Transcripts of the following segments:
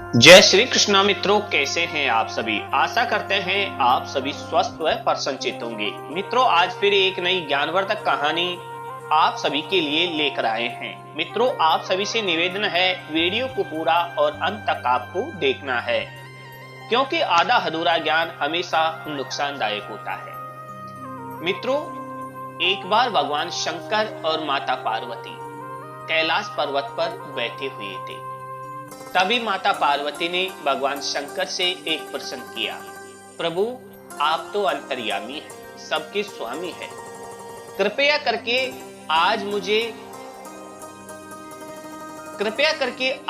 जय श्री कृष्णा मित्रों, कैसे हैं आप सभी। आशा करते हैं आप सभी स्वस्थ व प्रसन्नचित्त होंगे। मित्रों, आज फिर एक नई ज्ञानवर्धक कहानी आप सभी के लिए लेकर आए हैं। मित्रों, आप सभी से निवेदन है, वीडियो को पूरा और अंत तक आपको देखना है, क्योंकि आधा अधूरा ज्ञान हमेशा नुकसानदायक होता है। मित्रों, एक बार भगवान शंकर और माता पार्वती कैलाश पर्वत पर बैठे हुए थे। तभी माता पार्वती ने भगवान शंकर से एक प्रश्न किया, प्रभु, आप तो अंतर्यामी हैं, सबके स्वामी हैं। कृपया करके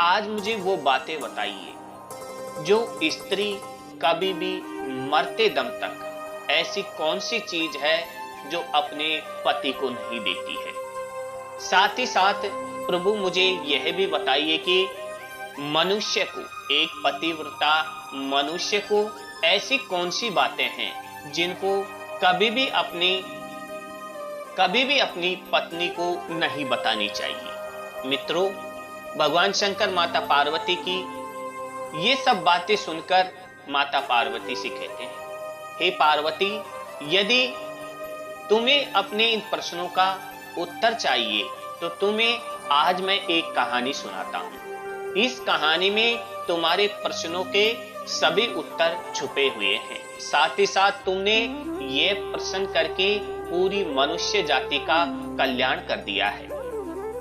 आज मुझे वो बातें बताइए जो स्त्री कभी भी मरते दम तक ऐसी कौन सी चीज है जो अपने पति को नहीं देती है। साथ ही साथ प्रभु, मुझे यह भी बताइए कि मनुष्य को, एक पतिव्रता मनुष्य को ऐसी कौन सी बातें हैं जिनको कभी भी अपनी पत्नी को नहीं बतानी चाहिए। मित्रों, भगवान शंकर माता पार्वती की ये सब बातें सुनकर माता पार्वती से कहते हैं, हे पार्वती, यदि तुम्हें अपने इन प्रश्नों का उत्तर चाहिए तो तुम्हें आज मैं एक कहानी सुनाता हूं। इस कहानी में तुम्हारे प्रश्नों के सभी उत्तर छुपे हुए हैं। साथ ही साथ तुमने ये प्रश्न करके पूरी मनुष्य जाति का कल्याण कर दिया है।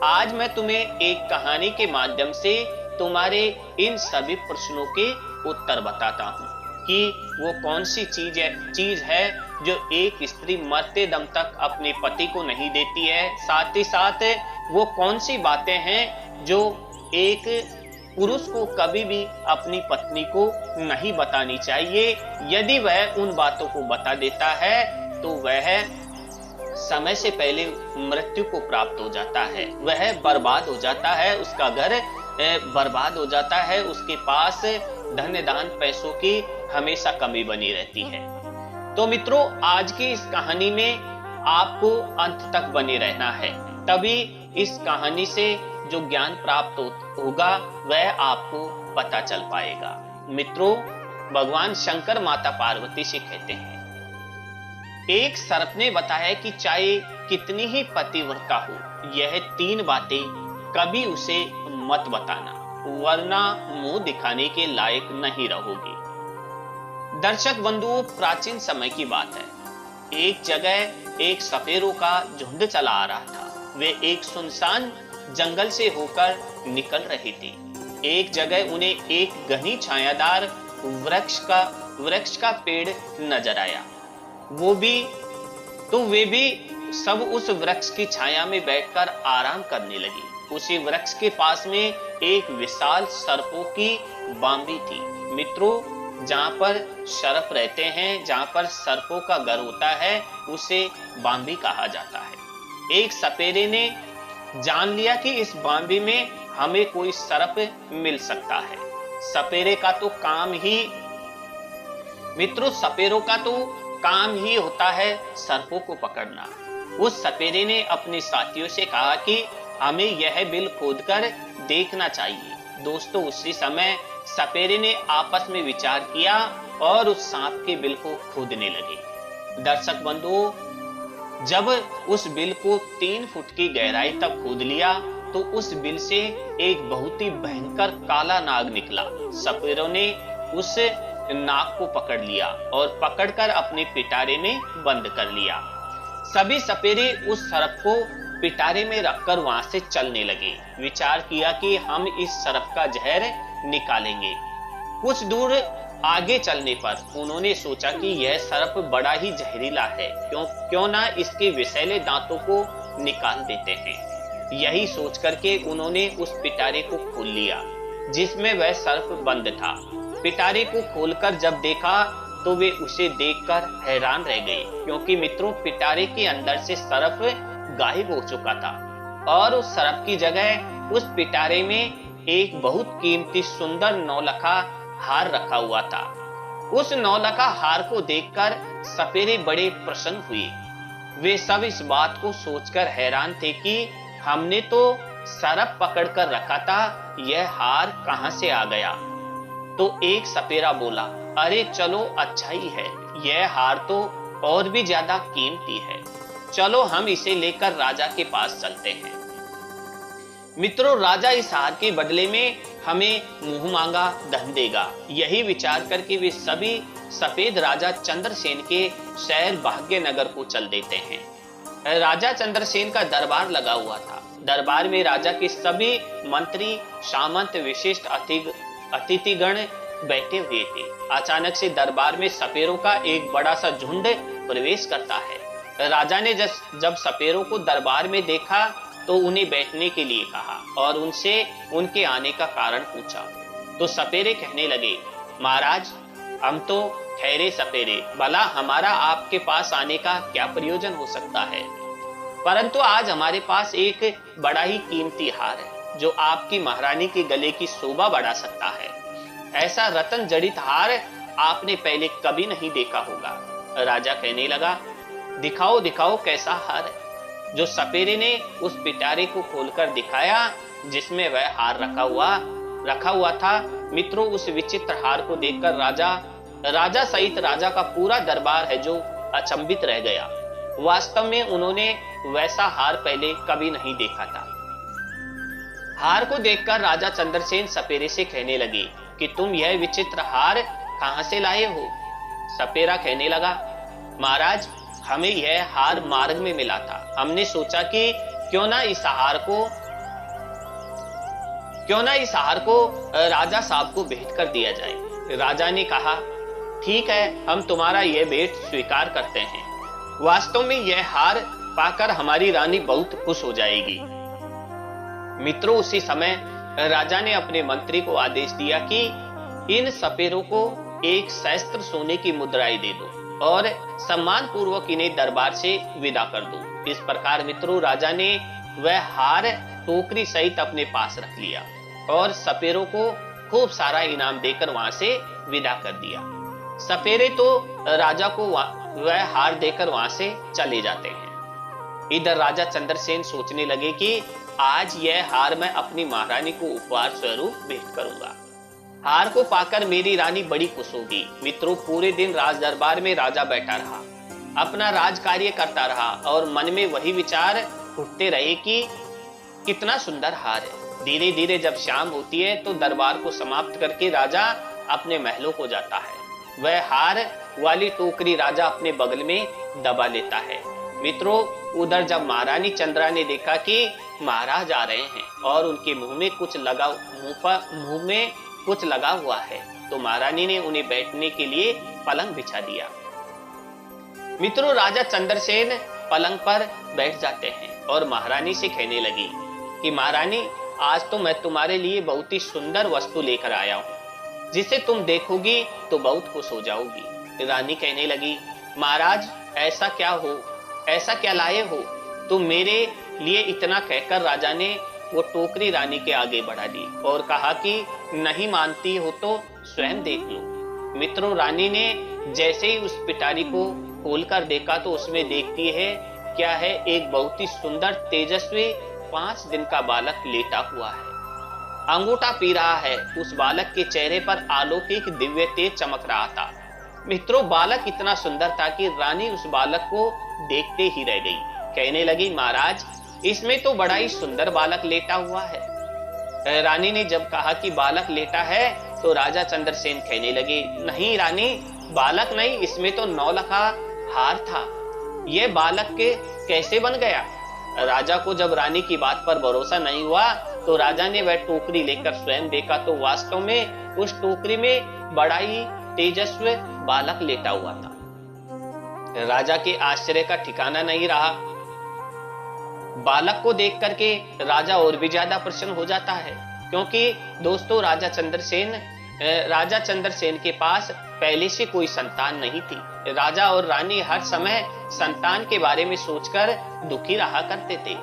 आज मैं तुम्हें एक कहानी के माध्यम से तुम्हारे इन सभी प्रश्नों के उत्तर बताता हूं कि वो कौन सी चीज है जो एक स्त्री मरते दम तक अपने पति को नहीं देती है। साथ ही साथ वो कौन सी बातें हैं जो एक पुरुष को कभी भी अपनी पत्नी को नहीं बतानी चाहिए। यदि वह उन बातों को बता देता है तो वह समय से पहले मृत्यु को प्राप्त हो जाता है, वह बर्बाद हो जाता है, उसका घर बर्बाद हो जाता है, उसके पास धन दान पैसों की हमेशा कमी बनी रहती है। तो मित्रों, आज की इस कहानी में आपको अंत तक बने रहना है, तभी इस कहानी से जो ज्ञान प्राप्त होगा वह आपको पता चल पाएगा। मित्रों, भगवान शंकर माता पार्वती से कहते हैं, एक सर्प ने बताया कि चाहे कितनी ही पतिव्रता हो, यह 3 बातें कभी उसे मत बताना, वरना मुंह दिखाने के लायक नहीं रहोगे। दर्शक बंधुओं, प्राचीन समय की बात है। एक जगह एक सपेरों का झुंड चला आ रहा था। वे एक सुनसान जंगल से होकर निकल रहे थे। एक जगह उन्हें एक घनी छायादार वृक्ष का पेड़ नजर आया। वे भी सब उस वृक्ष की छाया में बैठकर आराम करने लगे। उसी वृक्ष के पास में एक विशाल सर्पों की बांबी थी। मित्रों, जहां पर सर्प रहते हैं, जहां पर सर्पों का घर होता है, उसे बांबी कहा जाता है। एक सपेरे ने जान लिया कि इस बांबी में हमें कोई सर्प मिल सकता है। सपेरे का तो काम ही होता है सर्पों को पकड़ना। उस सपेरे ने अपने साथियों से कहा कि हमें यह बिल खोदकर देखना चाहिए। दोस्तों, उसी समय सपेरे ने आपस में विचार किया और उस सांप के बिल को खोदने लगे। दर्शक बंधुओं, जब उस बिल को 3 फुट की गहराई तक खोद लिया तो उस बिल से एक बहुत ही भयंकर काला नाग निकला। सपेरों ने उस नाग को पकड़ लिया और पकड़कर अपने पिटारे में बंद कर लिया। सभी सपेरे उस सर्प को पिटारे में रखकर वहां से चलने लगे। विचार किया कि हम इस सर्प का जहर निकालेंगे। कुछ दूर आगे चलने पर उन्होंने सोचा कि यह सर्प बड़ा ही जहरीला है, क्यों ना इसके विषैले दांतों को निकाल देते हैं। यही सोच करके उन्होंने उस पिटारे को खोल लिया जिसमें वह सर्प बंद था। पिटारे को खोलकर जब देखा तो वे उसे देखकर हैरान रह गए, क्योंकि मित्रों, पिटारे के अंदर से सर्प गायब हो चुका था और उस सर्प की जगह उस पिटारे में एक बहुत कीमती सुंदर नौलखा हार रखा हुआ था। उस नौलखा हार को देखकर सपेरे बड़े प्रसन्न हुए। वे सब इस बात को सोचकर हैरान थे कि हमने तो सर्प पकड़ कर रखा था, यह हार कहां से आ गया। तो एक सपेरा बोला, अरे चलो अच्छा ही है, यह हार तो और भी ज्यादा कीमती है, चलो हम इसे लेकर राजा के पास चलते हैं। मित्रों, राजा इस हार के बदले में हमें मुंह मांगा धन देगा। यही विचार करके वे सभी सफेद राजा चंद्रसेन के शहर भाग्यनगर को चल देते हैं। राजा चंद्रसेन का दरबार लगा हुआ था। दरबार में राजा के सभी मंत्री, सामंत, विशिष्ट अतिथिगण बैठे हुए थे। अचानक से दरबार में सपेरों का एक बड़ा सा झुंड प्रवेश करता है। राजा ने जब सपेरों को दरबार में देखा तो उन्हें बैठने के लिए कहा और उनसे उनके आने का कारण पूछा। तो सपेरे कहने लगे, महाराज, हम तो ठहरे सपेरे, भला हमारा आपके पास आने का क्या प्रयोजन हो सकता है, परंतु आज हमारे पास एक बड़ा ही कीमती हार है जो आपकी महारानी के गले की शोभा बढ़ा सकता है। ऐसा रत्न जड़ित हार आपने पहले कभी नहीं देखा होगा। राजा कहने लगा, दिखाओ दिखाओ कैसा हार है। जो सपेरे ने उस पिटारे को खोलकर दिखाया जिसमें वह हार रखा हुआ था। मित्रों, उस विचित्र हार को देखकर राजा सहित राजा का पूरा दरबार है जो अचंभित रह गया। वास्तव में उन्होंने वैसा हार पहले कभी नहीं देखा था। हार को देखकर राजा चंद्रसेन सपेरे से कहने लगे कि तुम यह विचित्र हार कहां से लाए हो। सपेरा कहने लगा, महाराज, हमें यह हार मार्ग में मिला था। हमने सोचा कि क्यों ना इस हार को राजा साहब को भेंट कर दिया जाए। राजा ने कहा, ठीक है, हम तुम्हारा यह भेंट स्वीकार करते हैं। वास्तव में यह हार पाकर हमारी रानी बहुत खुश हो जाएगी। मित्रों, उसी समय राजा ने अपने मंत्री को आदेश दिया कि इन सपेरों को एक सहस्त्र सोने की मुद्राएं दे दो और सम्मान पूर्वक इन्हें दरबार से विदा कर दो। इस प्रकार मित्रों, राजा ने वह हार टोकरी सहित अपने पास रख लिया और सपेरों को खूब सारा इनाम देकर वहां से विदा कर दिया। सपेरे तो राजा को वह हार देकर वहां से चले जाते हैं। इधर राजा चंद्रसेन सोचने लगे कि आज यह हार मैं अपनी महारानी को उपहार स्वरूप भेंट करूंगा। हार को पाकर मेरी रानी बड़ी खुश होगी। मित्रों, पूरे दिन राज दरबार में राजा बैठा रहा, अपना राज कार्य करता रहा और मन में वही विचार उठते रहे कि कितना सुंदर हार है। धीरे धीरे जब शाम होती है तो दरबार को समाप्त करके राजा अपने महलों को जाता है। वह हार वाली टोकरी राजा अपने बगल में दबा लेता है। मित्रों, उधर जब महारानी चंद्रा ने देखा कि महाराज आ रहे हैं और उनके मुंह में कुछ लगा हुआ है, तो महारानी ने उन्हें बैठने के लिए पलंग बिछा दिया। मित्रों, राजा चंद्रसेन पलंग पर बैठ जाते हैं और महारानी से कहने लगी कि महारानी, आज तो मैं तुम्हारे लिए बहुत ही सुंदर वस्तु लेकर आया हूँ, जिसे तुम देखोगी तो बहुत खुश हो जाओगी। रानी कहने लगी, महाराज, ऐसा क्या लाए हो? तुम मेरे लिए इतना कहकर राजा ने वो टोकरी रानी के आगे बढ़ा दी और कहा कि नहीं मानती हो तो स्वयं देख लो। मित्रों, रानी ने जैसे ही उस पिटारी को खोलकर देखा तो उसमें देखती है क्या है, एक बहुत ही सुंदर तेजस्वी 5 दिन का बालक लेटा हुआ है, अंगूठा पी रहा है। उस बालक के चेहरे पर अलौकिक दिव्य तेज चमक रहा था। मित्रों, बालक इतना सुंदर था कि रानी उस बालक को देखते ही रह गई। कहने लगी, महाराज, इसमें तो बड़ा ही सुंदर बालक लेटा हुआ है। रानी ने जब कहा कि बालक लेटा है तो राजा चंद्रसेन कहने लगे, नहीं रानी, बालक नहीं, इसमें तो 9 लखा हार था। यह बालक के कैसे बन गया? राजा को जब रानी की बात पर भरोसा नहीं हुआ तो राजा ने वह टोकरी लेकर स्वयं देखा तो वास्तव में उस टोकरी में बड़ा ही तेजस्वी बालक लेटा हुआ था। राजा के आश्चर्य का ठिकाना नहीं रहा। बालक को देख करके राजा और भी ज्यादा प्रसन्न हो जाता है, क्योंकि दोस्तों राजा चंद्रसेन के पास पहले से कोई संतान नहीं थी। राजा और रानी हर समय संतान के बारे में सोचकर दुखी रहा करते थे।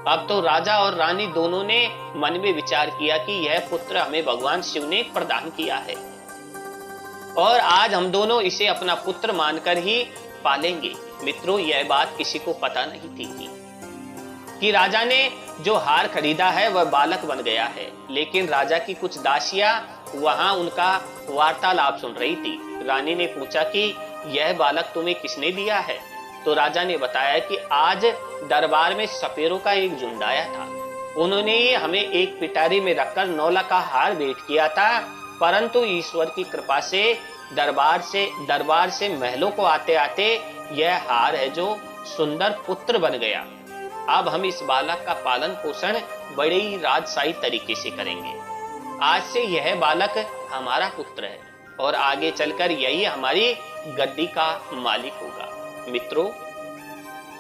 अब तो राजा और रानी दोनों ने मन में विचार किया कि यह पुत्र हमें भगवान शिव ने प्रदान किया है और आज हम दोनों इसे अपना पुत्र मानकर ही पालेंगे। मित्रों, यह बात किसी को पता नहीं थी कि राजा ने जो हार खरीदा है वह बालक बन गया है, लेकिन राजा की कुछ दासियां वहां उनका वार्तालाप सुन रही थी। रानी ने पूछा कि यह बालक तुम्हें किसने दिया है? तो राजा ने बताया कि आज दरबार में सपेरों का एक झुंड आया था, उन्होंने ही हमें एक पिटारी में रखकर 9 लाख का हार भेंट किया था, परंतु ईश्वर की कृपा से दरबार से महलों को आते आते यह हार है जो सुंदर पुत्र बन गया। अब हम इस बालक का पालन पोषण बड़े ही राजशाही तरीके से करेंगे। आज से यह बालक हमारा पुत्र है और आगे चलकर यही हमारी गद्दी का मालिक होगा। मित्रों,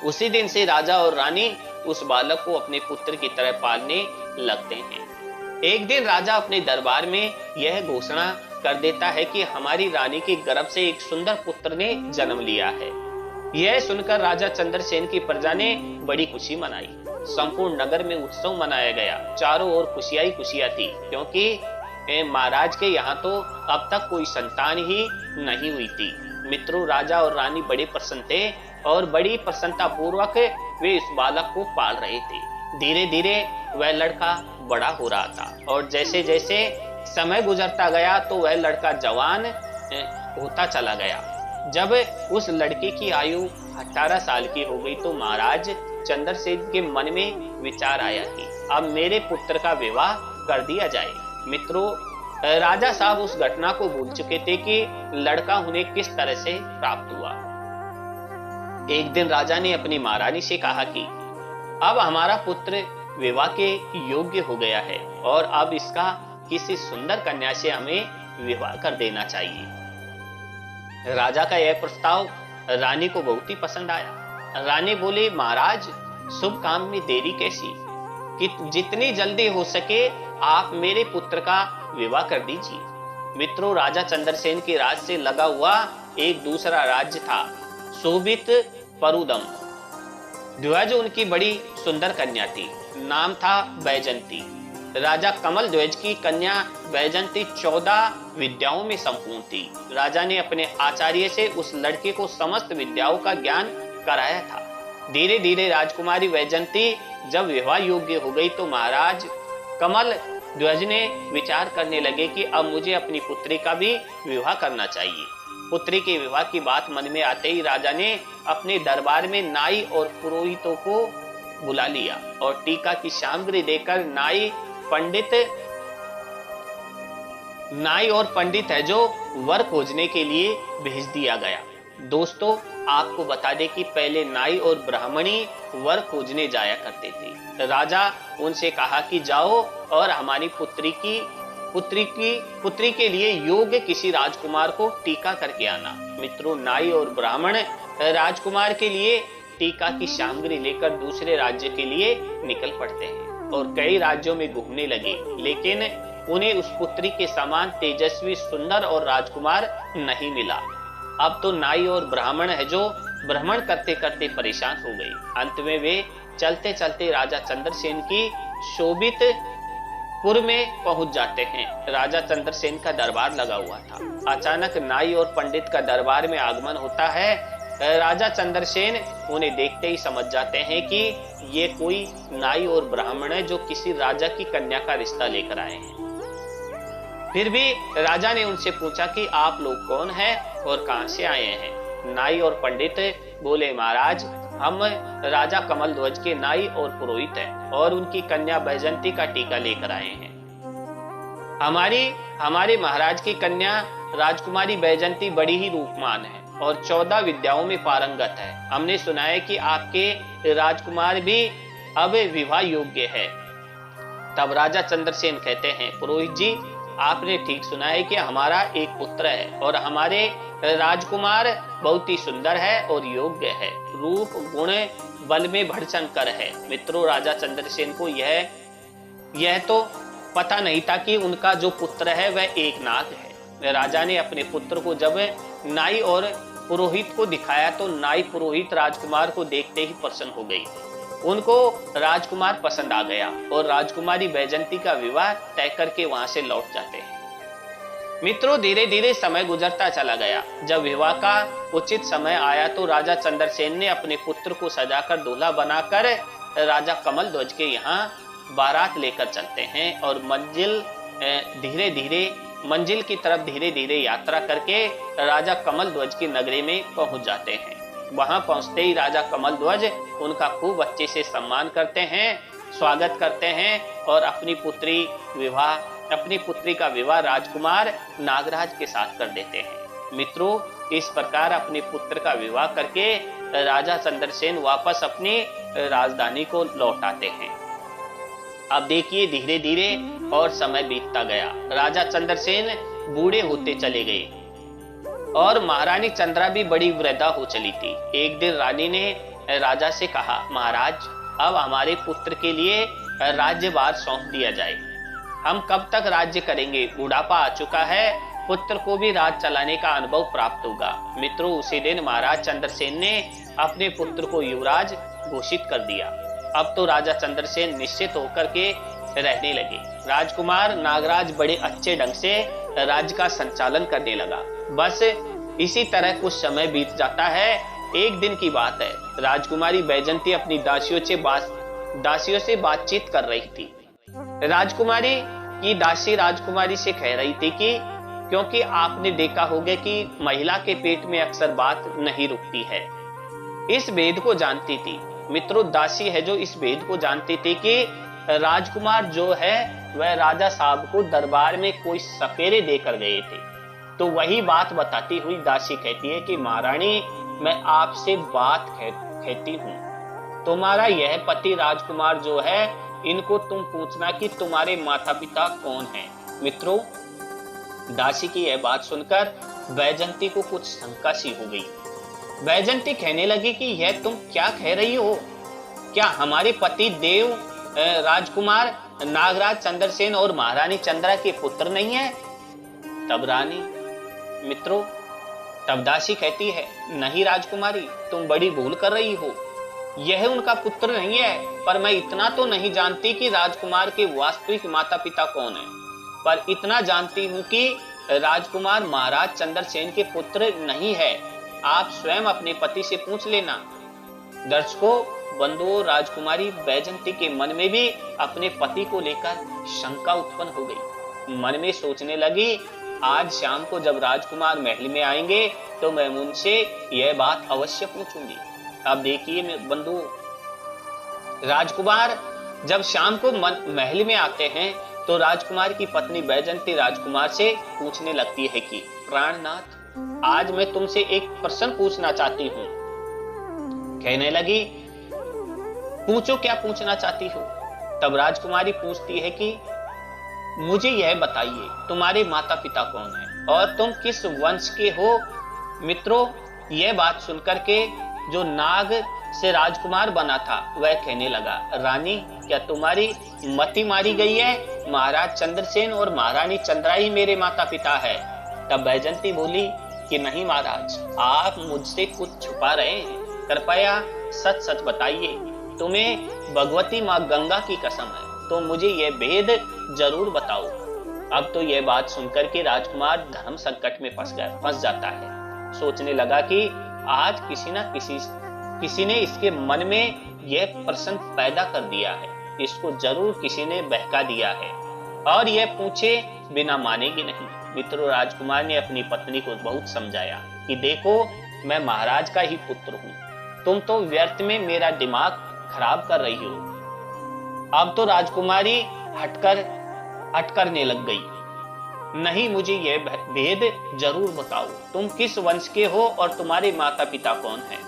उसी दिन से राजा और रानी उस बालक को अपने पुत्र की तरह पालने लगते हैं। एक दिन राजा अपने दरबार में यह घोषणा कर देता है कि हमारी रानी के गर्भ से एक सुंदर पुत्र ने जन्म लिया है। यह सुनकर राजा चंद्रसेन की प्रजा ने बड़ी खुशी मनाई। संपूर्ण नगर में उत्सव मनाया गया। चारों ओर खुशियां ही खुशियां थी, क्योंकि महाराज के यहाँ तो अब तक कोई संतान ही नहीं हुई थी। मित्रों, राजा और रानी बड़े प्रसन्न थे और बड़ी प्रसन्नता पूर्वक वे इस बालक को पाल रहे थे। धीरे धीरे वह लड़का बड़ा हो रहा था और जैसे जैसे समय गुजरता गया तो वह लड़का जवान होता चला गया। जब उस लड़के की आयु 18 साल की हो गई तो महाराज चंद्रसेन के मन में विचार आया कि अब मेरे पुत्र का विवाह कर दिया जाए। मित्रों, राजा साहब उस घटना को भूल चुके थे कि लड़का उन्हें किस तरह से प्राप्त हुआ। एक दिन राजा ने अपनी महारानी से कहा कि अब हमारा पुत्र विवाह के योग्य हो गया है और अब इसका किसी सुंदर कन्या से हमें विवाह कर देना चाहिए। राजा का यह प्रस्ताव रानी को बहुत ही पसंद आया। रानी बोली, महाराज, शुभ काम में देरी कैसी, कि जितनी जल्दी हो सके आप मेरे पुत्र का विवाह कर दीजिए। मित्रों, राजा चंद्रसेन के राज से लगा हुआ एक दूसरा राज्य था, शोभित परुदम। ध्वज उनकी बड़ी सुंदर कन्या थी, नाम था बैजंती। राजा कमल ध्वज की कन्या बैजंती 14 विद्याओं में संपूर्ण थी। राजा ने अपने आचार्य से उस लड़के को समस्त विद्याओं का ज्ञान कराया था। धीरे धीरे राजकुमारी बैजंती जब विवाह योग्य हो गई तो महाराज कमल ध्वज ने विचार करने लगे कि अब मुझे अपनी पुत्री का भी विवाह करना चाहिए। पुत्री के विवाह की बात मन में आते ही राजा ने अपने दरबार में नाई और पुरोहितों को बुला लिया और टीका की सामग्री देकर नाई और पंडित है जो वर खोजने के लिए भेज दिया गया। दोस्तों, आपको बता दें कि पहले नाई और ब्राह्मणी वर खोजने जाया करते थे। राजा उनसे कहा कि जाओ और हमारी पुत्री के लिए योग्य किसी राजकुमार को टीका करके आना। मित्रों, नाई और ब्राह्मण राजकुमार के लिए टीका की सामग्री लेकर दूसरे राज्य के लिए निकल पड़ते हैं और कई राज्यों में घूमने लगे, लेकिन उन्हें उस पुत्री के समान तेजस्वी, सुंदर और राजकुमार नहीं मिला। अब तो नाई और ब्राह्मण है जो भ्रमण करते करते परेशान हो गए। अंत में वे चलते चलते राजा चंद्रसेन की शोभित पुर में पहुंच जाते हैं। राजा चंद्रसेन का दरबार लगा हुआ था। अचानक नाई और पंडित का दरबार में आगमन होता है। राजा चंद्रसेन उन्हें देखते ही समझ जाते हैं कि ये कोई नाई और ब्राह्मण है जो किसी राजा की कन्या का रिश्ता लेकर आए हैं। फिर भी राजा ने उनसे पूछा कि आप लोग कौन हैं और कहां से आए हैं। नाई और पंडित बोले, महाराज, हम राजा कमल ध्वज के नाई और पुरोहित हैं और उनकी कन्या बैजंती का टीका लेकर आए हैं। हमारे महाराज की कन्या राजकुमारी बैजंती बड़ी ही रूपमान है और 14 विद्याओं में पारंगत है। हमने सुना है कि आपके राजकुमार भी अब विवाह योग्य है। तब राजा चंद्रसेन कहते हैं, पुरोहित जी, आपने ठीक सुना है कि हमारा एक पुत्र है और हमारे राजकुमार बहुत ही सुंदर है और योग्य है, रूप गुण बल में बढ़चढ़कर है। मित्रों, राजा चंद्रसेन को यह तो पता नहीं था कि उनका जो पुत्र है वह एक नाग है। राजा ने अपने पुत्र को जब नाई और पुरोहित को दिखाया तो नाई पुरोहित राजकुमार को देखते ही प्रसन्न हो गई। उनको राजकुमार पसंद आ गया और राजकुमारी बैजंती का विवाह तय करके वहां से लौट जाते हैं। मित्रों, धीरे धीरे समय गुजरता चला गया। जब विवाह का उचित समय आया तो राजा चंद्रसेन ने अपने पुत्र को सजाकर दूल्हा बनाकर राजा कमल ध्वज के यहाँ बारात लेकर चलते हैं और मंजिल की तरफ धीरे धीरे यात्रा करके राजा कमल ध्वज की नगरी में पहुंच जाते हैं। वहां पहुंचते ही राजा कमल ध्वज उनका खूब अच्छे से सम्मान करते हैं, स्वागत करते हैं और अपनी पुत्री का विवाह राजकुमार नागराज के साथ कर देते हैं। मित्रों, इस प्रकार अपने पुत्र का विवाह करके राजा चंद्रसेन वापस अपनी राजधानी को लौट आते हैं। अब देखिए धीरे धीरे और समय बीतता गया। राजा चंद्रसेन बूढ़े होते चले गए और महारानी चंद्रा भी बड़ी वृद्धा हो चली थी। एक दिन रानी ने राजा से कहा, महाराज, अब हमारे पुत्र के लिए राज्यभार सौंप दिया जाए। हम कब तक राज्य करेंगे? बुढ़ापा आ चुका है, पुत्र को भी राज चलाने का अनुभव प्राप्त होगा। मित्रों, उसी दिन महाराज चंद्रसेन ने अपने पुत्र को युवराज घोषित कर दिया। अब तो राजा चंद्रसेन निश्चित होकर के रहने लगे। राजकुमार नागराज बड़े अच्छे ढंग से राज्य का संचालन करने लगा। बस इसी तरह कुछ समय बीत जाता है। एक दिन की बात है, राजकुमारी बैजंती अपनी दासियों से बातचीत कर रही थी। राजकुमारी की दासी राजकुमारी से कह रही थी कि क्योंकि आपने देखा होगा कि महिला के पेट में अक्सर बात नहीं रुकती है, इस भेद को जानती थी। मित्रों, दासी है जो इस भेद को जानती थी कि राजकुमार जो है वह राजा साहब को दरबार में कोई सपेरे देकर गए थे। तो वही बात बताती हुई दासी कहती है कि महारानी, मैं आपसे बात कहती हूँ, तुम्हारा यह पति राजकुमार जो है, इनको तुम पूछना कि तुम्हारे माता पिता कौन हैं। मित्रों, दासी की यह बात सुनकर बैजंती को कुछ शंका सी हो गई। बैजंती कहने लगी कि यह तुम क्या कह रही हो? क्या हमारे पति देव राजकुमार नागराज चंद्रसेन और महारानी चंद्रा के पुत्र नहीं है? तब दासी कहती है, नहीं राजकुमारी, तुम बड़ी भूल कर रही हो। यह उनका पुत्र नहीं है, पर मैं इतना तो नहीं जानती कि राजकुमार के वास्तविक माता पिता कौन हैं। पर इतना जानती हूँ कि राजकुमार महाराज चंद्रसेन के पुत्र नहीं है। आप स्वयं अपने पति से पूछ लेना। दर्शकों, बंधुओं, राजकुमारी बैजंती के मन में भी अपने पति को लेकर शंका उत्पन्न हो गई। मन में सोचने लगी, आज शाम को जब राजकुमार महल में आएंगे तो मैं उनसे यह बात अवश्य पूछूंगी। अब देखिए बंधु, राजकुमार जब शाम को महल में आते हैं तो राजकुमार की पत्नी बैजंती राजकुमार से पूछने लगती है कि प्राणनाथ, आज मैं तुमसे एक प्रश्न पूछना चाहती हूँ। कहने लगी, पूछो, क्या पूछना चाहती हो? तब राजकुमारी पूछती है कि मुझे यह बताइए, तुम्हारे माता पिता कौन हैं और तुम किस वंश के हो? मित्रों, यह बात सुनकर के जो नाग से राजकुमार बना था वह कहने लगा, रानी, क्या तुम्हारी मति मारी गई है? महाराज चंद्रसेन और महारानी चंद्रा ही मेरे माता पिता है। तब बैजंती बोली कि नहीं महाराज, आप मुझसे कुछ छुपा रहे हैं, कृपया सच सच बताइए। तुम्हें भगवती माँ गंगा की कसम है, तो मुझे यह भेद जरूर बताओ। अब तो यह बात सुनकर के राजकुमार धर्म संकट में फंस जाता है। सोचने लगा कि आज किसी ने इसके मन में यह प्रश्न पैदा कर दिया है, इसको जरूर किसी ने बहका दिया है और यह पूछे बिना मानेगी नहीं। मित्रों, राजकुमार ने अपनी पत्नी को बहुत समझाया कि देखो, मैं महाराज का ही पुत्र हूँ, तुम तो व्यर्थ में मेरा दिमाग खराब कर रही हो। अब तो राजकुमारी हट करने लग गई। नहीं, मुझे यह भेद जरूर बताओ, तुम किस वंश के हो और तुम्हारे माता पिता कौन हैं?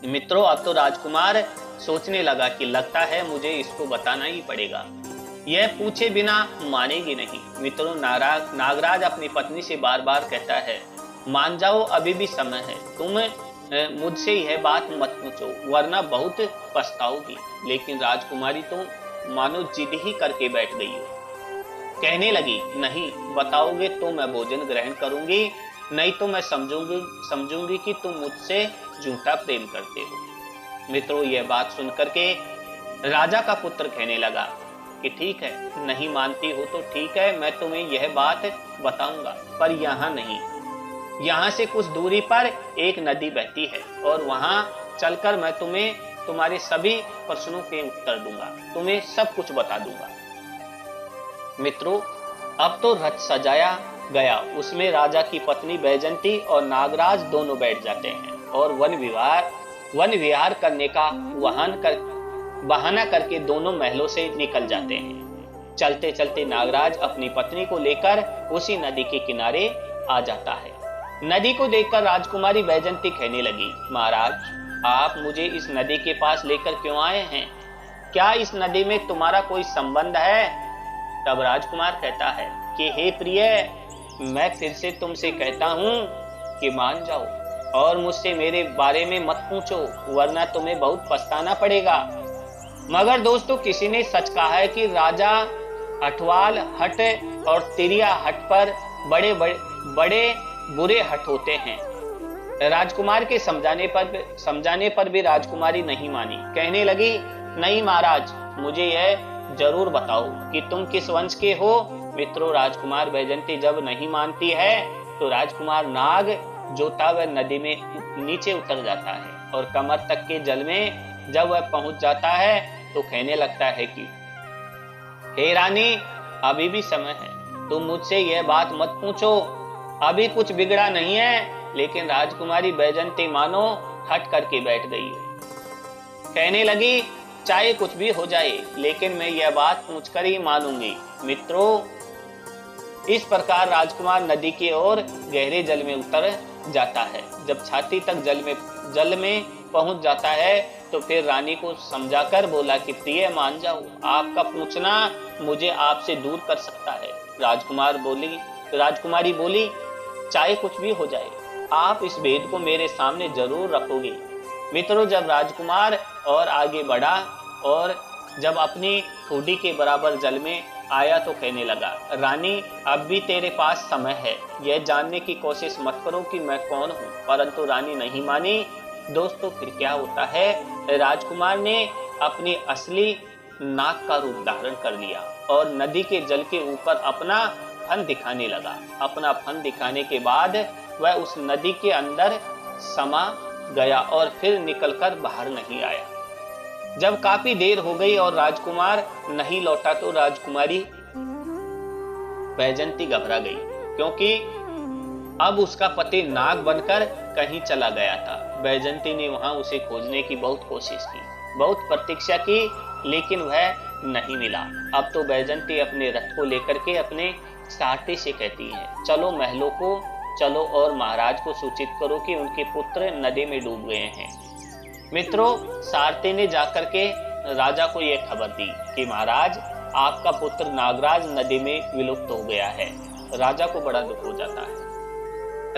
मित्रों, अब तो राजकुमार सोचने लगा कि लगता है मुझे इसको बताना ही पड़ेगा, यह पूछे बिना मानेगी नहीं। मित्रों, नागराज अपनी पत्नी से बार बार कहता है, मान जाओ, अभी भी समय है, तुम मुझसे यह बात मत पूछो वरना बहुत पछताओगी। लेकिन राजकुमारी तो मानो जिद ही करके बैठ गई हो। कहने लगी, नहीं बताओगे तो मैं भोजन ग्रहण करूंगी, नहीं तो मैं समझूंगी कि तुम मुझसे झूठा प्रेम करते हो। मित्रों, यह बात सुनकर के राजा का पुत्र कहने लगा कि ठीक है, नहीं मानती हो तो ठीक है, मैं तुम्हें यह बात बताऊंगा, पर यहाँ नहीं। यहाँ से कुछ दूरी पर एक नदी बहती है और वहां चलकर मैं तुम्हें तुम्हारे सभी प्रश्नों के उत्तर दूंगा, तुम्हें सब कुछ बता दूंगा। मित्रों, अब तो रथ सजाया गया, उसमें राजा की पत्नी बैजंती और नागराज दोनों बैठ जाते हैं और वन विहार करने का बहाना करके दोनों महलों से निकल जाते हैं। चलते चलते नागराज अपनी पत्नी को लेकर उसी नदी के किनारे आ जाता है। नदी को देखकर राजकुमारी बैजंती कहने लगी, महाराज, आप मुझे इस नदी के पास लेकर क्यों आए हैं? क्या इस नदी में तुम्हारा कोई संबंध है? तब राजकुमार कहता है कि हे प्रिय, मैं फिर से तुमसे कहता हूं कि मान जाओ और मुझसे मेरे बारे में मत पूछो, वरना तुम्हें बहुत पछताना पड़ेगा। मगर दोस्तों, किसी ने सच कहा है कि राजा हटवाल हट और तिरिया हट पर बड़े बुरे हट होते हैं। राजकुमार के समझाने पर भी राजकुमारी नहीं मानी। कहने लगी, नहीं महाराज, मुझे यह जरूर बताओ कि तुम किस वंश के हो। मित्रों, राजकुमार बैजंती जब नहीं मानती है तो राजकुमार नाग जो था वह नदी में नीचे उतर जाता है और कमर तक के जल में जब वह पहुंच जाता है तो कहने लगता है कि हे रानी, अभी भी समय है, तुम मुझसे यह बात मत पूछो, अभी कुछ बिगड़ा नहीं है। लेकिन राजकुमारी बैजंती मानो हट करके बैठ गई। कहने लगी, चाहे कुछ भी हो जाए, लेकिन मैं यह बात पूछकर ही मानूंगी। मित्रों, इस प्रकार राजकुमार नदी की ओर गहरे जल में उतर जाता है। जब छाती तक जल में पहुंच जाता है तो फिर रानी को समझाकर बोला कि प्रिय, मान जाओ, आपका पूछना मुझे आपसे दूर कर सकता है। राजकुमारी बोली, चाहे कुछ भी हो जाए, आप इस भेद को मेरे सामने जरूर रखोगे। मित्रों, जब राजकुमार और आगे बढ़ा और जब अपनी ठोडी के बराबर जल में आया तो कहने लगा, रानी, अब भी तेरे पास समय है, यह जानने की कोशिश मत करो कि मैं कौन हूँ। परंतु रानी नहीं मानी। दोस्तों, फिर क्या होता है, राजकुमार ने अपनी असली नाक का रूप धारण कर लिया और नदी के जल के ऊपर अपना फन दिखाने लगा। अपना फन दिखाने के बाद वह उस नदी के अंदर समा गया और फिर निकलकर बाहर नहीं आया। जब काफी देर हो गई और राजकुमार नहीं लौटा तो राजकुमारी बैजंती घबरा गई, क्योंकि अब उसका पति नाग बनकर कहीं चला गया था। बैजंती ने वहां उसे खोजने की बहुत कोशिश की, बहुत प्रतीक्षा की, लेकिन वह नहीं मिला। अब तो बैजंती अपने रथ को लेकर के अपने सारथी से कहती है, चलो महलों को चलो और महाराज को सूचित करो कि उनके पुत्र नदी में डूब गए हैं। मित्रों, सारथी ने जाकर के राजा को यह खबर दी कि महाराज, आपका पुत्र नागराज नदी में विलुप्त हो गया है। राजा को बड़ा दुख हो जाता है।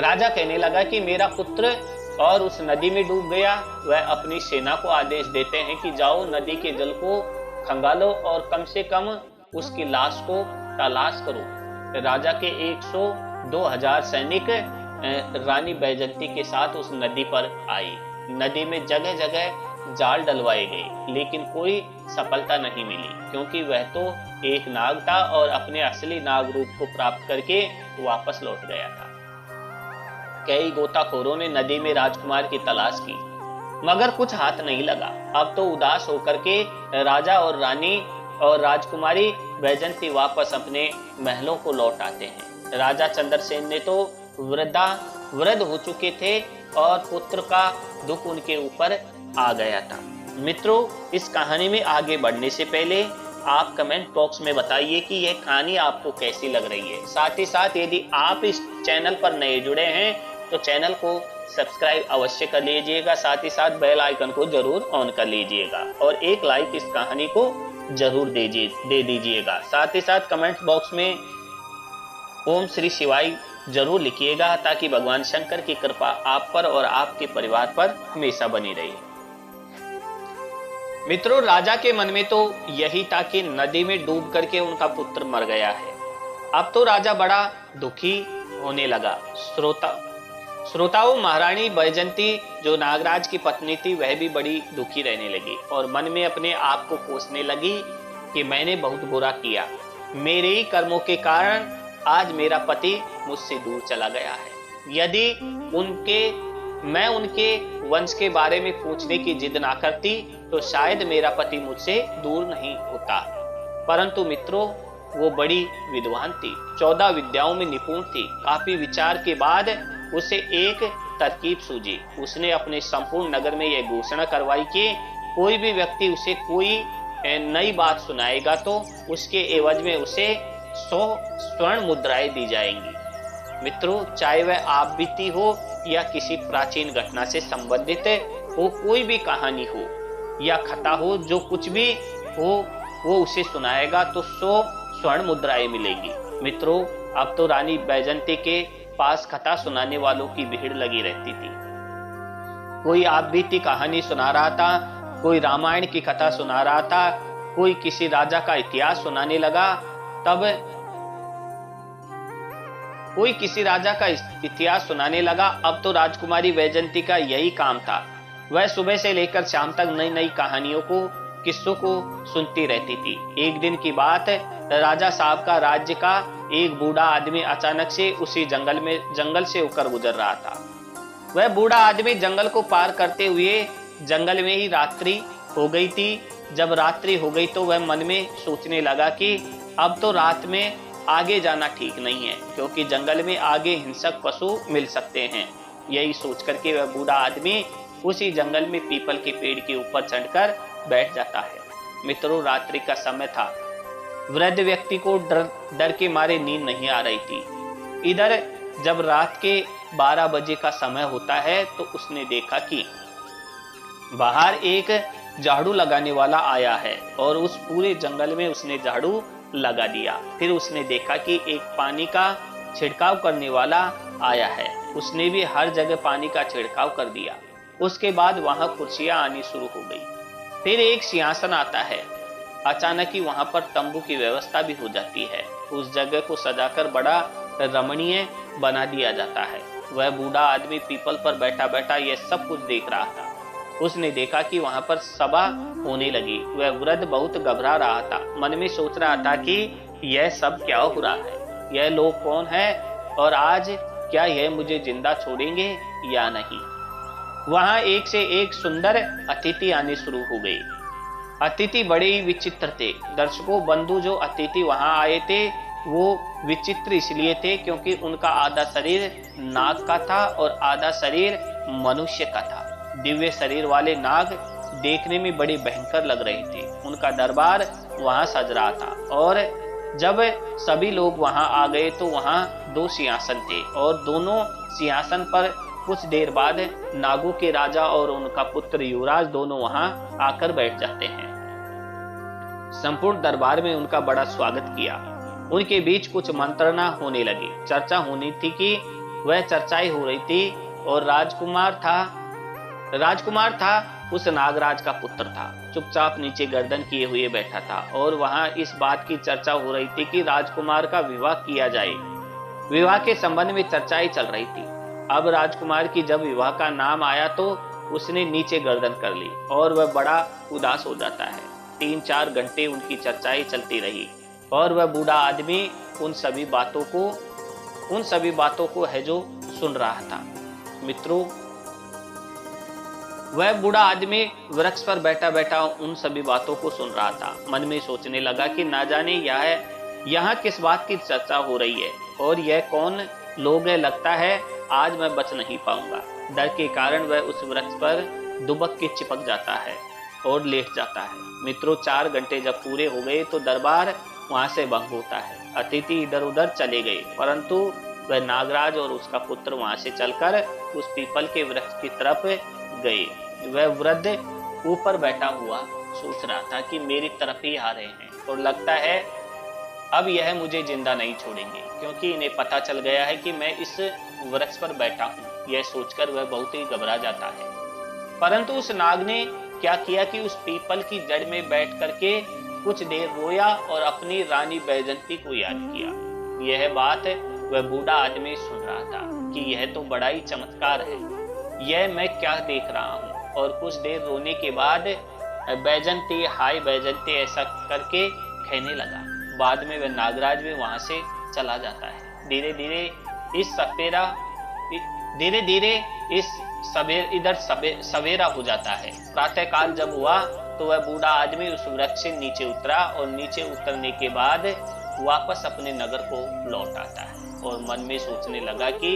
राजा कहने लगा कि मेरा पुत्र और उस नदी में डूब गया। वह अपनी सेना को आदेश देते हैं कि जाओ, नदी के जल को खंगालो और कम से कम उसकी लाश को तलाश करो। राजा के 102,000 सैनिक रानी बैजंती के साथ उस नदी पर आए। नदी में जगह जगह जाल डलवाए गए, लेकिन कोई सफलता नहीं मिली, क्योंकि वह तो एक नाग था और अपने असली नाग रूप को प्राप्त करके वापस लौट गया था। कई गोताखोरों ने नदी में राजकुमार की तलाश की, मगर कुछ हाथ नहीं लगा। अब तो उदास होकर के राजा और रानी और राजकुमारी बैजंती वापस अपने महलों को लौट आते हैं। राजा चंद्रसेन ने तो वृद्ध हो चुके थे और पुत्र का दुख उनके ऊपर आ गया था। मित्रों, इस कहानी में आगे बढ़ने से पहले आप कमेंट बॉक्स में बताइए कि यह कहानी आपको कैसी लग रही है। साथ ही साथ यदि आप इस चैनल पर नए जुड़े हैं तो चैनल को सब्सक्राइब अवश्य कर लीजिएगा। साथ ही साथ बेल आइकन को जरूर ऑन कर लीजिएगा और एक लाइक इस कहानी को जरूर दे दीजिएगा। साथ ही साथ कमेंट बॉक्स में ओम श्री शिवाय जरूर लिखिएगा, ताकि भगवान शंकर की कृपा आप पर और आपके परिवार पर हमेशा बनी रहे। मित्रों, राजा के मन में तो यही था कि नदी में डूब करके उनका पुत्र मर गया है। अब तो राजा बड़ा दुखी होने लगा। श्रोताओं, महारानी बैजंती जो नागराज की पत्नी थी, वह भी बड़ी दुखी रहने लगी और मन में अपने आप को कोसने लगी कि मैंने बहुत बुरा किया। मेरे ही कर्मों के कारण आज मेरा पति मुझसे दूर चला गया है। यदि उनके मैं उनके वंश के बारे में पूछने की जिद ना करती तो शायद मेरा पति मुझसे दूर नहीं होता। परंतु मित्रों, वो बड़ी विद्वान थी, 14 विद्याओं में निपुण थी। काफी विचार के बाद उसे एक तरकीब सूझी। उसने अपने संपूर्ण नगर में यह घोषणा करवाई कि कोई भी व्यक्ति उसे कोई नई बात सुनाएगा तो उसके एवज में उसे 100 स्वर्ण मुद्राएं दी जाएंगी। मित्रों, चाहे वह आप बीती हो या किसी प्राचीन घटना से संबंधित हो, कोई भी कहानी हो या कथा हो, जो कुछ भी हो वो उसे सुनाएगा तो 100 स्वर्ण मुद्राएं मिलेंगी। मित्रों, अब तो रानी बैजंती के पास कथा सुनाने वालों की भीड़ लगी रहती थी। कोई आप बीती कहानी सुना रहा था, कोई रामायण की कथा सुना रहा था, कोई किसी राजा का इतिहास सुनाने लगा। तब कोई किसी राजा का इतिहास सुनाने लगा। अब तो राजकुमारी बैजंती का यही काम था। वह सुबह से लेकर शाम तक नई नई कहानियों को, किस्सों को सुनती रहती थी। एक दिन की बात, राजा साहब का राज्य का एक बूढ़ा आदमी अचानक से उसी जंगल से होकर गुजर रहा था। वह बूढ़ा आदमी जंगल को पार करते हुए जंगल में ही रात्रि हो गई थी। जब रात्रि हो गई तो वह मन में सोचने लगा कि अब तो रात में आगे जाना ठीक नहीं है, क्योंकि जंगल में आगे हिंसक पशु मिल सकते हैं। यही सोच करके वह बूढ़ा आदमी उसी जंगल में पीपल के पेड़ के ऊपर चढ़कर बैठ जाता है। मित्रों, रात्रि का समय था। वृद्ध व्यक्ति को डर के मारे नींद नहीं आ रही थी। इधर जब रात के 12 बजे का समय होता है तो उसने देखा कि बाहर एक झाड़ू लगाने वाला आया है और उस पूरे जंगल में उसने झाड़ू लगा दिया। फिर उसने देखा कि एक पानी का छिड़काव करने वाला आया है, उसने भी हर जगह पानी का छिड़काव कर दिया। उसके बाद वहां कुर्सियां आनी शुरू हो गई। फिर एक सिंहासन आता है। अचानक ही वहां पर तंबू की व्यवस्था भी हो जाती है। उस जगह को सजाकर बड़ा रमणीय बना दिया जाता है। वह बूढ़ा आदमी पीपल पर बैठा बैठा यह सब कुछ देख रहा था। उसने देखा कि वहां पर सभा होने लगी। वह वृद्ध बहुत घबरा रहा था। मन में सोच रहा था कि यह सब क्या हो रहा है, यह लोग कौन है और आज क्या यह मुझे जिंदा छोड़ेंगे या नहीं। वहां एक से एक सुंदर अतिथि आने शुरू हो गए। अतिथि बड़े ही विचित्र थे। दर्शकों बंधु, जो अतिथि वहां आए थे वो विचित्र इसलिए थे क्योंकि उनका आधा शरीर नाग का था और आधा शरीर मनुष्य का था। दिव्य शरीर वाले नाग देखने में बड़े भयंकर लग रहे थे। उनका दरबार वहां सज रहा था और जब सभी लोग वहां आ गए तो वहां 2 सिंहासन थे और दोनों सिंहासन पर कुछ देर बाद नागों के राजा और उनका पुत्र युवराज दोनों वहां आकर बैठ जाते हैं। संपूर्ण दरबार में उनका बड़ा स्वागत किया। उनके बीच कुछ मंत्रणा होने लगी। चर्चा होनी थी कि वह चर्चाएं हो रही थी और राजकुमार था उस नागराज का पुत्र था। चुपचाप नीचे गर्दन किए हुए बैठा था और वहां इस बात की चर्चा हो रही थी कि राजकुमार का विवाह किया जाए। विवाह के संबंध में चर्चाएं चल रही थी। अब राजकुमार की जब विवाह का नाम आया तो उसने नीचे गर्दन कर ली और वह बड़ा उदास हो जाता है। 3-4 घंटे उनकी चर्चाएं चलती रही और वह बूढ़ा आदमी उन सभी बातों को है जो सुन रहा था। मित्रों, वह बूढ़ा आदमी वृक्ष पर बैठा बैठा उन सभी बातों को सुन रहा था। मन में सोचने लगा कि ना जाने यहाँ किस बात की चर्चा हो रही है और यह कौन लोग है। लगता है आज मैं बच नहीं पाऊंगा। डर के कारण वह उस वृक्ष पर दुबक के चिपक जाता है और लेट जाता है। मित्रों, 4 घंटे जब पूरे हो गए तो दरबार वहां से भंग होता है। अतिथि इधर उधर चले गए, परंतु वह नागराज और उसका पुत्र वहां से चलकर उस पीपल के वृक्ष की तरफ गए। वह वृद्ध ऊपर बैठा हुआ सोच रहा था कि मेरी तरफ ही आ रहे हैं और लगता है अब यह मुझे जिंदा नहीं छोड़ेंगे, क्योंकि इन्हें पता चल गया है कि मैं इस वृक्ष पर बैठा हूँ। यह सोचकर वह बहुत ही घबरा जाता है। परंतु उस नाग ने क्या किया कि उस पीपल की जड़ में बैठ करके कुछ देर रोया और अपनी रानी बैजंती को याद किया। यह बात वह बूढ़ा आदमी सुन रहा था कि यह तो बड़ा ही चमत्कार है, यह मैं क्या देख रहा हूँ। और कुछ देर रोने के बाद बैजंती, हाय बैजंती ऐसा करके कहने लगा। बाद में वह नागराज भी वहां से चला जाता है। धीरे धीरे इस सपेरा धीरे धीरे इधर सवेरा हो जाता है। प्रातः काल जब हुआ तो वह बूढ़ा आदमी उस वृक्ष से नीचे उतरा और नीचे उतरने के बाद वापस अपने नगर को लौट आता है और मन में सोचने लगा कि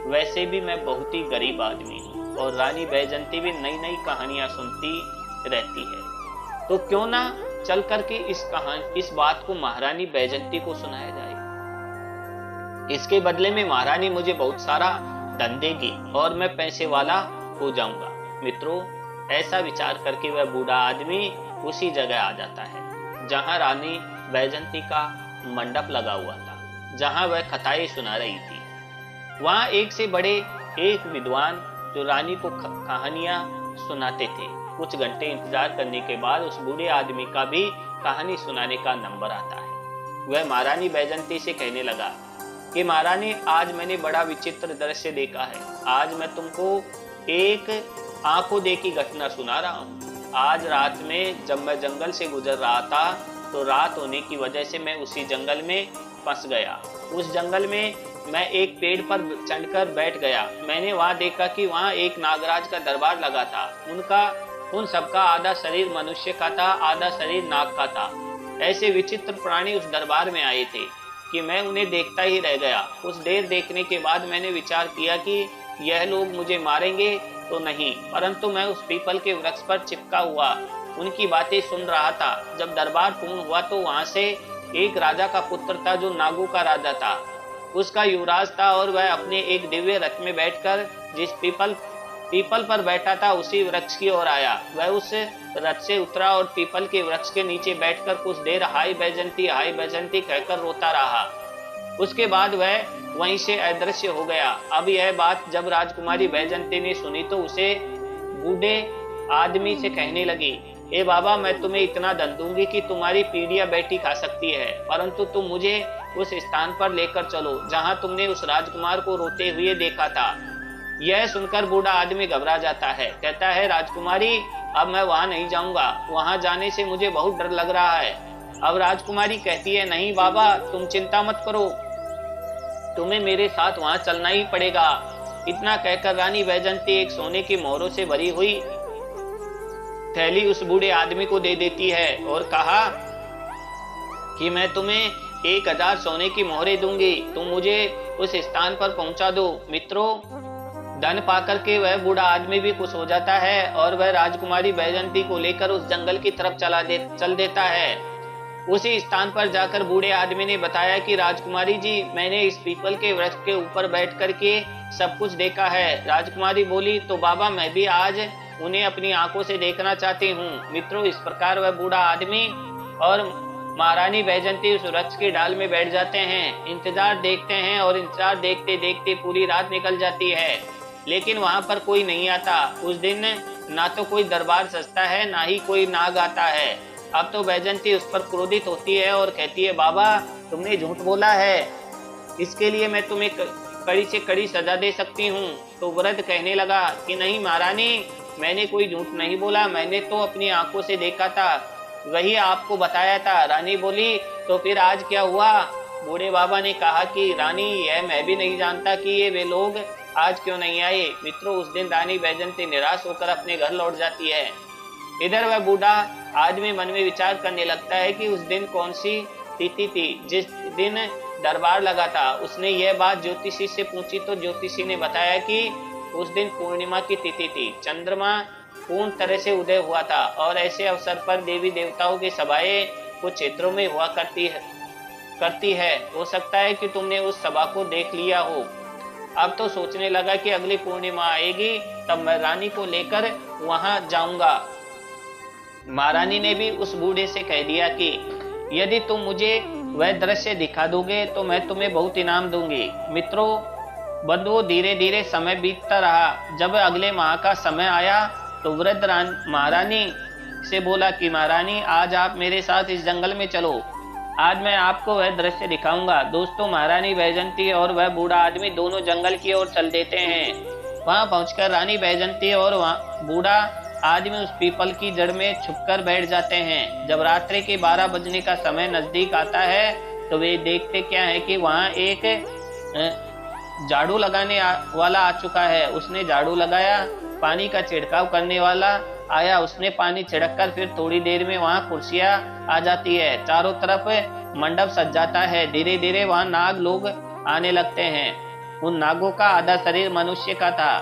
वैसे भी मैं बहुत ही गरीब आदमी हूँ और रानी बैजंती भी नई नई कहानियां सुनती रहती है, तो क्यों ना चल करके इस बात को महारानी बैजंती को सुनाया जाए। इसके बदले में महारानी मुझे बहुत सारा धन देगी और मैं पैसे वाला हो जाऊंगा। मित्रों, ऐसा विचार करके वह बूढ़ा आदमी उसी जगह आ जाता है जहां रानी बैजंती का मंडप लगा हुआ था, जहां वह कथाएं सुना रही थी। वहां एक से बड़े एक विद्वान जो रानी को कहानियां सुनाते थे। कुछ घंटे इंतजार करने के बाद उस बूढ़े आदमी का भी कहानी सुनाने का नंबर आता है। वह महारानी बैजंती से कहने लगा कि महारानी, आज मैंने बड़ा विचित्र दृश्य देखा है। आज मैं तुमको एक आंखों देखी घटना सुना रहा हूँ। आज रात में जब मैं जंगल से गुजर रहा था तो रात होने की वजह से मैं उसी जंगल में फंस गया। उस जंगल में मैं एक पेड़ पर चढ़कर बैठ गया। मैंने वहां देखा कि वहां एक नागराज का दरबार लगा था। उन सबका आधा शरीर मनुष्य का था, आधा शरीर नाग का था। ऐसे विचित्र प्राणी उस दरबार में आए थे कि मैं उन्हें देखता ही रह गया। कुछ देर देखने के बाद मैंने विचार किया कि यह लोग मुझे मारेंगे तो नहीं, परंतु मैं उस पीपल के वृक्ष पर चिपका हुआ उनकी बातें सुन रहा था। जब दरबार पूर्ण हुआ तो वहां से एक राजा का पुत्र था जो नागों का राजा था। उसका युवराज था और वह अपने एक दिव्य रथ में बैठकर जिस पीपल पर बैठा था उसी वृक्ष की ओर आया। वह उस रथ से उतरा और पीपल के वृक्ष के नीचे बैठकर कुछ देर हाय बैजंती कहकर रोता रहा। उसके बाद वह वहीं से अदृश्य हो गया। अब यह बात जब राजकुमारी बैजंती ने सुनी तो उसे बूढ़े आदमी से कहने लगी, ए बाबा, मैं तुम्हें इतना धन दूंगी कि तुम्हारी पीढ़ियां बेटी खा सकती है, परंतु तुम मुझे उस स्थान पर लेकर चलो जहां तुमने उस राजकुमार को रोते हुए देखा था। यह सुनकर बूढ़ा आदमी घबरा जाता है। कहता है, राजकुमारी, अब मैं वहां नहीं जाऊंगा। वहां जाने से मुझे बहुत डर लग रहा है। अब राजकुमारी कहती है, नहीं बाबा, तुम चिंता मत करो, तुम्हें मेरे साथ वहां चलना ही पड़ेगा। इतना कहकर रानी बैजंती एक सोने की मोहरों से भरी हुई थैली उस बूढ़े आदमी को दे देती है और कहा कि मैं तुम्हें 1000 सोने की मोहरें दूंगी, तुम मुझे उस स्थान पर पहुंचा दो। मित्रों, धन पाकर के वह बूढ़ा आदमी भी खुश हो जाता है और वह राजकुमारी बैजंती को लेकर उस जंगल की तरफ चल देता है। उसी स्थान पर जाकर बूढ़े आदमी ने बताया कि राजकुमारी जी, मैंने इस पीपल के वृक्ष के ऊपर बैठ करके सब कुछ देखा है। राजकुमारी बोली, तो बाबा, मैं भी आज उन्हें अपनी आंखों से देखना चाहती हूँ। मित्रों, इस प्रकार वह बूढ़ा आदमी और महारानी बैजंती उस वृक्ष के डाल में बैठ जाते हैं। इंतजार देखते हैं और इंतजार देखते देखते पूरी रात निकल जाती है, लेकिन वहां पर कोई नहीं आता। उस दिन ना तो कोई दरबार सजता है, ना ही कोई नाग आता है। अब तो बैजंती उस पर क्रोधित होती है और कहती है, बाबा, तुमने झूठ बोला है, इसके लिए मैं तुम्हें कड़ी से कड़ी सजा दे सकती हूँ। तो वृद्ध कहने लगा कि नहीं महारानी, मैंने कोई झूठ नहीं बोला, मैंने तो अपनी आंखों से देखा था, वही आपको बताया था। रानी बोली, तो फिर आज क्या हुआ? बूढ़े बाबा ने कहा कि रानी, यह मैं भी नहीं जानता कि ये वे लोग आज क्यों नहीं आए। मित्रों, उस दिन रानी बैजंती निराश होकर अपने घर लौट जाती है। इधर वह बूढ़ा आदमी मन में विचार करने लगता है कि उस दिन कौन सी तिथि थी जिस दिन दरबार लगा था। उसने यह बात ज्योतिषी से पूछी तो ज्योतिषी ने बताया कि उस दिन पूर्णिमा की तिथि थी। चंद्रमा पूर्ण तरह से उदय हुआ था और ऐसे अवसर पर देवी देवताओं की सभाएं कुछ क्षेत्रों में हुआ करती है। हो सकता है कि तुमने उस सभा को देख लिया हो। अब तो सोचने लगा कि अगली पूर्णिमा आएगी तब मैं रानी को लेकर वहां जाऊंगा। महारानी ने भी उस बूढ़े से कह दिया कि यदि तुम मुझे वह दृश्य दिखा दोगे तो मैं तुम्हें बहुत इनाम दूंगी। मित्रों, बंधुओं, धीरे धीरे समय बीतता रहा। जब अगले माह का समय आया तो वृद्ध महारानी से बोला कि महारानी, आज आप मेरे साथ इस जंगल में चलो, आज मैं आपको वह दृश्य दिखाऊंगा। दोस्तों, महारानी बैजंती और वह बूढ़ा आदमी दोनों जंगल की ओर चल देते हैं। वहां पहुंचकर रानी बैजंती और बूढ़ा आदमी उस पीपल की जड़ में छुपकर बैठ जाते हैं। जब रात्रि के 12 बजने का समय नजदीक आता है तो वे देखते क्या है कि वहां एक झाड़ू लगाने वाला आ चुका है, उसने झाड़ू लगाया। पानी का छिड़काव करने वाला आया, उसने पानी छिड़क कर फिर थोड़ी देर में वहां कुर्सियां आ जाती है, चारों तरफ मंडप सज जाता है। धीरे धीरे वहां नाग लोग आने लगते हैं। उन नागों का आधा शरीर मनुष्य का था,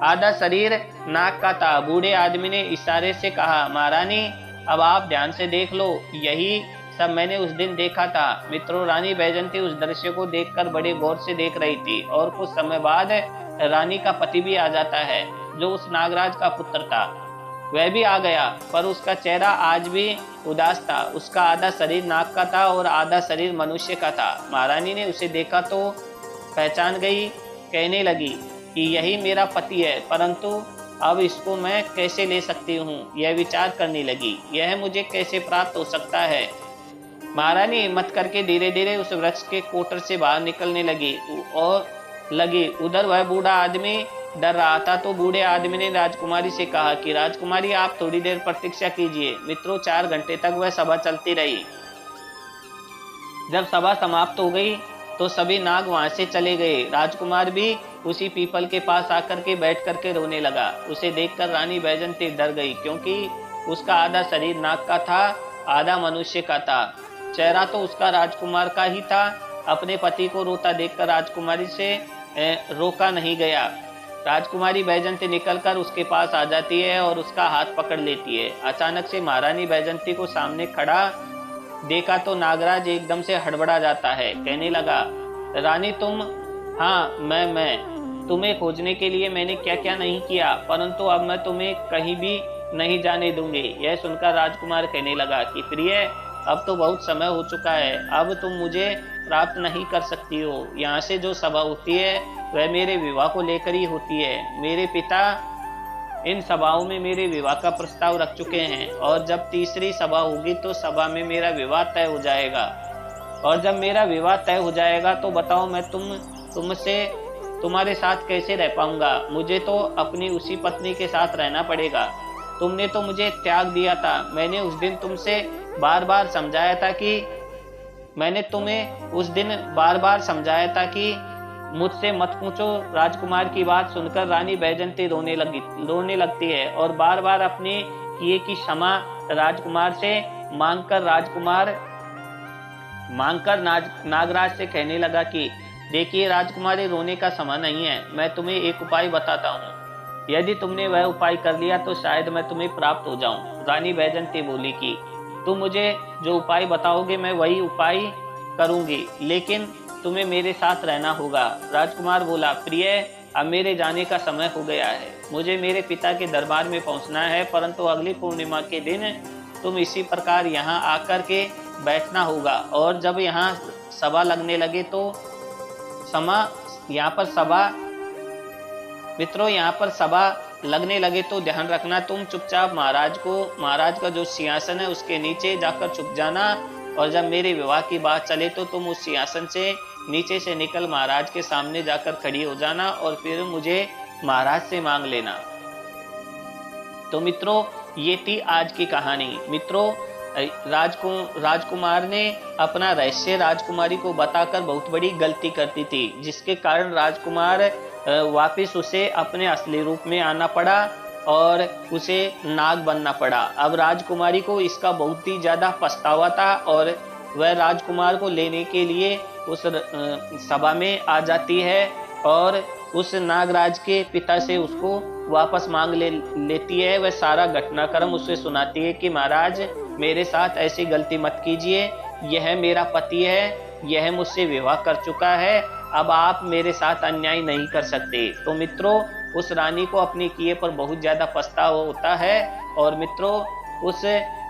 आधा शरीर नाग का था। बूढ़े आदमी ने इशारे से कहा, महारानी अब आप ध्यान से देख लो, यही सब मैंने उस दिन देखा था। मित्रों, रानी बैजंती उस दृश्य को देखकर बड़े गौर से देख रही थी और कुछ समय बाद रानी का पति भी आ जाता है, जो उस नागराज का पुत्र था। वह भी आ गया, पर उसका चेहरा आज भी उदास था। उसका आधा शरीर नाग का था और आधा शरीर मनुष्य का था। महारानी ने उसे देखा तो पहचान गई, कहने लगी कि यही मेरा पति है, परंतु अब इसको मैं कैसे ले सकती हूँ। यह विचार करने लगी, यह मुझे कैसे प्राप्त हो सकता है। महारानी हिम्मत करके धीरे धीरे उस वृक्ष के कोटर से बाहर निकलने लगी। उधर वह बूढ़ा आदमी डर रहा था, तो बूढ़े आदमी ने राजकुमारी से कहा कि राजकुमारी आप थोड़ी देर प्रतीक्षा कीजिए। मित्रों, 4 घंटे तक वह सभा चलती रही। जब सभा समाप्त हो गई तो सभी नाग वहां से चले गए। राजकुमार भी उसी पीपल के पास आकर के बैठ करके रोने लगा। उसे देखकर रानी बैजंती डर गई, क्योंकि उसका आधा शरीर नाग का था, आधा मनुष्य का था। चेहरा तो उसका राजकुमार का ही था। अपने पति को रोता देखकर राजकुमारी से रोका नहीं गया। राजकुमारी बैजंती निकलकर उसके पास आ जाती है और उसका हाथ पकड़ लेती है। अचानक से महारानी बैजंती को सामने खड़ा देखा तो नागराज एकदम से हड़बड़ा जाता है, कहने लगा, रानी तुम? हाँ मैं तुम्हें खोजने के लिए मैंने क्या क्या नहीं किया, परंतु अब मैं तुम्हें कहीं भी नहीं जाने दूंगी। यह सुनकर राजकुमार कहने लगा कि प्रिय, अब तो बहुत समय हो चुका है, अब तुम मुझे प्राप्त नहीं कर सकती हो। यहाँ से जो सभा होती है वह मेरे विवाह को लेकर ही होती है। मेरे पिता इन सभाओं में मेरे विवाह का प्रस्ताव रख चुके हैं, और जब तीसरी सभा होगी तो सभा में मेरा विवाह तय हो जाएगा। और जब मेरा विवाह तय हो जाएगा तो बताओ मैं तुमसे तुम्हारे साथ कैसे रह पाऊंगा। मुझे तो अपनी उसी पत्नी के साथ रहना पड़ेगा। तुमने तो मुझे त्याग दिया था। मैंने उस दिन तुमसे बार बार समझाया था कि मुझसे मत पूछो। राजकुमार की बात सुनकर रानी बैजंती रोने लगती है और बार बार अपने किए की क्षमा राजकुमार से मांगकर नागराज से कहने लगा कि देखिए राजकुमारी, रोने का समय नहीं है। मैं तुम्हें एक उपाय बताता हूँ, यदि तुमने वह उपाय कर लिया तो शायद मैं तुम्हें प्राप्त हो जाऊं। रानी बैजंती बोली कि तुम मुझे जो उपाय बताओगे मैं वही उपाय करूंगी, लेकिन तुम्हें मेरे साथ रहना होगा। राजकुमार बोला, प्रिय, अब मेरे जाने का समय हो गया है, मुझे मेरे पिता के दरबार में पहुंचना है, परंतु अगली पूर्णिमा के दिन तुम इसी प्रकार यहाँ आकर के बैठना होगा। और जब यहाँ सभा लगने लगे तो यहाँ पर सभा लगने लगे तो ध्यान रखना, तुम चुपचाप महाराज का जो सिंहासन है उसके नीचे जाकर छुप जाना, और जब मेरे विवाह की बात चले तो तुम उस सिंहासन से नीचे से निकल महाराज के सामने जाकर खड़ी हो जाना और फिर मुझे महाराज से मांग लेना। तो मित्रों, ये थी आज की कहानी। मित्रों, राजकुमार ने अपना रहस्य राजकुमारी को बताकर बहुत बड़ी गलती करती थी, जिसके कारण राजकुमार वापस उसे अपने असली रूप में आना पड़ा और उसे नाग बनना पड़ा। अब राजकुमारी को इसका बहुत ही ज्यादा पछतावा था और वह राजकुमार को लेने के लिए उस सभा में आ जाती है और उस नागराज के पिता से उसको वापस मांग लेती है। वह सारा घटनाक्रम उससे सुनाती है कि महाराज, मेरे साथ ऐसी गलती मत कीजिए, यह मेरा पति है, यह मुझसे विवाह कर चुका है, अब आप मेरे साथ अन्याय नहीं कर सकते। तो मित्रों, उस रानी को अपने किए पर बहुत ज्यादा पछतावा होता है और मित्रों, उस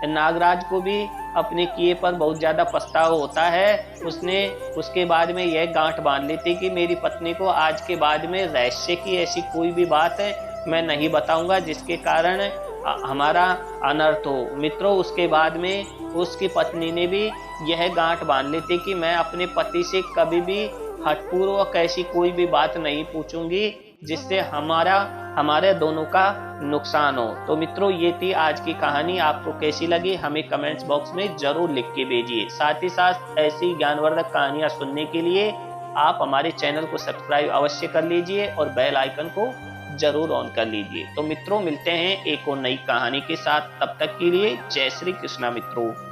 नागराज को भी अपने किए पर बहुत ज्यादा पछतावा होता है। उसने उसके बाद में यह गांठ बांध ली थी कि मेरी पत्नी को आज के बाद में रहस्य की ऐसी कोई भी बात मैं नहीं बताऊंगा जिसके कारण हमारा अनर्थ हो। मित्रों, उसके बाद में उसकी पत्नी ने भी यह गांठ बांध ली थी कि मैं अपने पति से कभी भी हठपूर्वक ऐसी कोई भी बात नहीं पूछूंगी जिससे हमारे दोनों का नुकसान हो। तो मित्रों, ये थी आज की कहानी। आपको कैसी लगी हमें कमेंट्स बॉक्स में जरूर लिख के भेजिए। साथ ही साथ ऐसी ज्ञानवर्धक कहानियां सुनने के लिए आप हमारे चैनल को सब्सक्राइब अवश्य कर लीजिए और बेल आइकन को जरूर ऑन कर लीजिए। तो मित्रों, मिलते हैं एक और नई कहानी के साथ। तब तक के लिए जय श्री कृष्णा मित्रों।